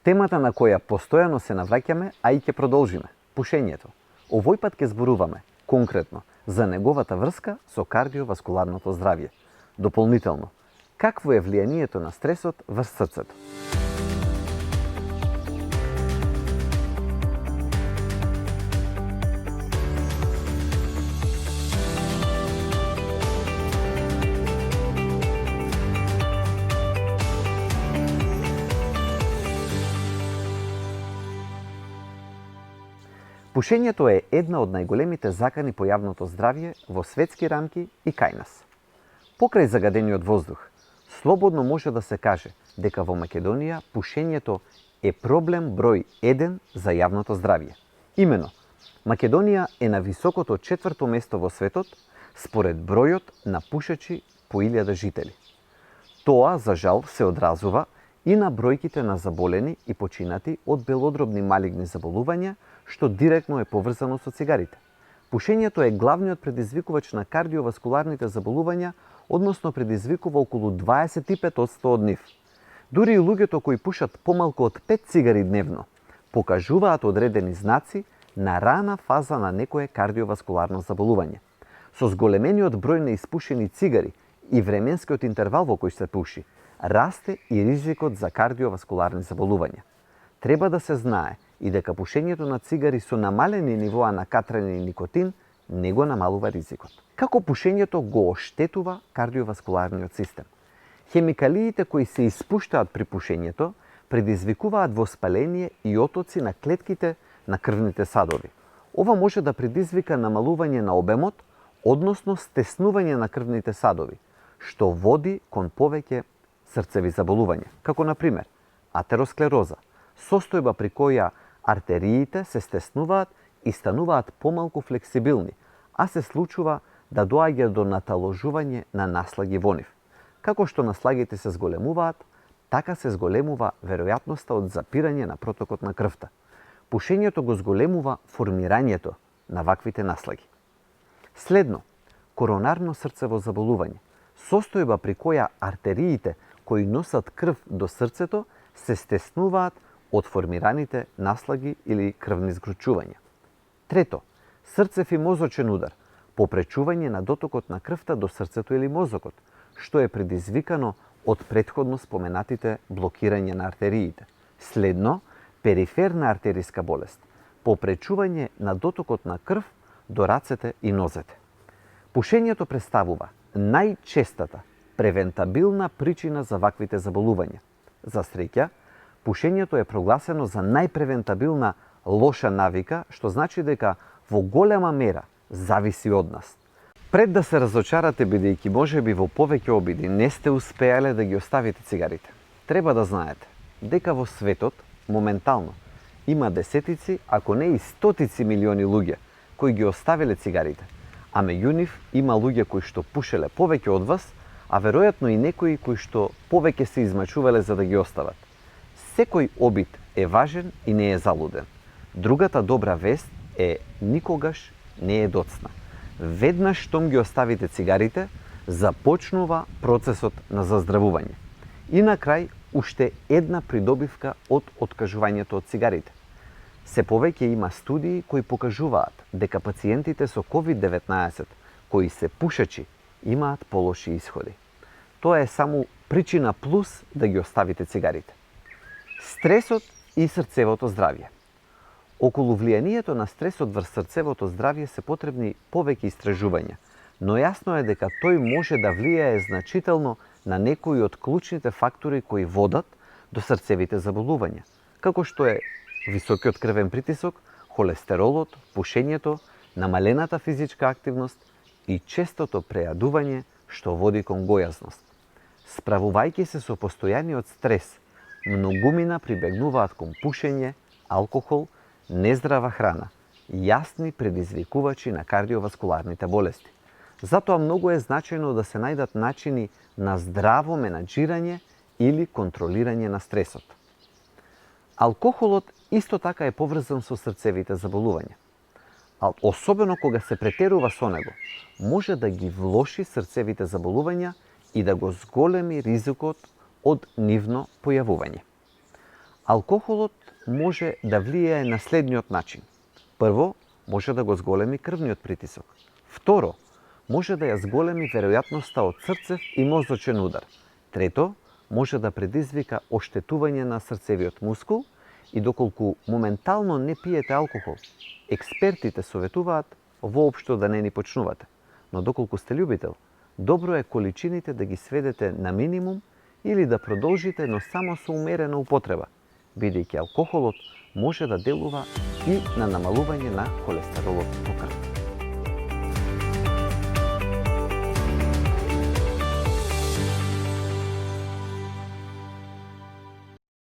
Темата на која постојано се навраќаме, а и ќе продолжиме – пушењето. Овој пат ќе зборуваме, конкретно, за неговата врска со кардиоваскуларното здравје. Дополнително, какво е влијанието на стресот врз срцето. Пушењето е една од најголемите закани по јавното здравје во светски рамки и кај нас. Покрај загадениот воздух, слободно може да се каже дека во Македонија пушењето е проблем број 1 за јавното здравје. Имено, Македонија е на високото 4-то место во светот според бројот на пушачи по 1000 жители. Тоа, за жал, се одразува и на бројките на заболени и починати од белодробни малигни заболувања, што директно е поврзано со цигарите. Пушењето е главниот предизвикувач на кардиоваскуларните заболувања, односно предизвикува околу 25% од нив. Дури и луѓето кои пушат помалку од 5 цигари дневно, покажуваат одредени знаци на рана фаза на некое кардиоваскуларно заболување. Со зголемениот број на испушени цигари и временскиот интервал во кој се пуши, расте и ризикот за кардиоваскуларни заболувања. Треба да се знае и дека пушењето на цигари со намалени нивоа на катранин и никотин не го намалува ризикот. Како пушењето го оштетува кардиоваскуларниот систем? Хемикалиите кои се испуштаат при пушењето предизвикуваат воспаление и отоци на клетките на крвните садови. Ова може да предизвика намалување на обемот, односно стеснување на крвните садови, што води кон повеќе срцеви заболувања, како на пример атеросклероза, состојба при која артериите се стеснуваат и стануваат помалку флексибилни, а се случува да доаѓа до наталожување на наслаги во нив. Како што наслагите се зголемуваат, така се зголемува веројатноста од запирање на протокот на крвта. Пушењето го зголемува формирањето на ваквите наслаги. Следно, коронарно срцево заболување, состојба при која артериите кои носат крв до срцето се стеснуваат од формираните наслаги или крвни згручувања. Трето, срцев и мозочен удар, попречување на дотокот на крвта до срцето или мозокот, што е предизвикано од претходно споменатите блокирање на артериите. Следно, периферна артериска болест, попречување на дотокот на крв до рацете и нозете. Пушењето представува најчестата превентабилна причина за ваквите заболувања. За среќа, пушењето е прогласено за најпревентабилна лоша навика, што значи дека во голема мера зависи од нас. Пред да се разочарате бидејќи можеби во повеќе обиди не сте успеале да ги оставите цигарите, треба да знаете дека во светот моментално има десетици, ако не и стотици милиони луѓе кои ги оставиле цигарите, а меѓу нив има луѓе кои што пушеле повеќе од вас, а веројатно и некои кои што повеќе се измачувале за да ги остават. Секој обид е важен и не е залуден. Другата добра вест е никогаш не е доцна. Веднаш штом ги оставите цигарите, започнува процесот на заздравување. И на крај, уште една придобивка од откажувањето од цигарите. Се повеќе има студии кои покажуваат дека пациентите со COVID-19 кои се пушачи имаат полоши исходи. Тоа е само причина плюс да ги оставите цигарите. Стресот и срцевото здравје. Околу влијанието на стресот врз срцевото здравје се потребни повеќе истражувања, но јасно е дека тој може да влијае значително на некои од клучните фактори кои водат до срцевите заболувања, како што е високиот крвен притисок, холестеролот, пушењето, намалената физичка активност и честото прејадување што води кон гојазност. Справувајќи се со постојаниот стрес, многумина прибегнуваат кон пушење, алкохол, нездрава храна, јасни предизвикувачи на кардиоваскуларните болести. Затоа многу е значајно да се најдат начини на здраво менаџирање или контролирање на стресот. Алкохолот исто така е поврзан со срцевите заболувања. А особено кога се претерува со него, може да ги влоши срцевите заболувања и да го зголеми ризикот од нивно појавување. Алкохолот може да влијае на следниот начин. Прво, може да го зголеми крвниот притисок. Второ, може да ја зголеми веројатноста од срцев и мозочен удар. Трето, може да предизвика оштетување на срцевиот мускул и доколку моментално не пиете алкохол, експертите советуваат воопшто да не ни почнувате. Но доколку сте љубител, добро е количините да ги сведете на минимум или да продолжите, но само со умерена употреба, бидејќи алкохолот може да делува и на намалување на холестеролот во крв.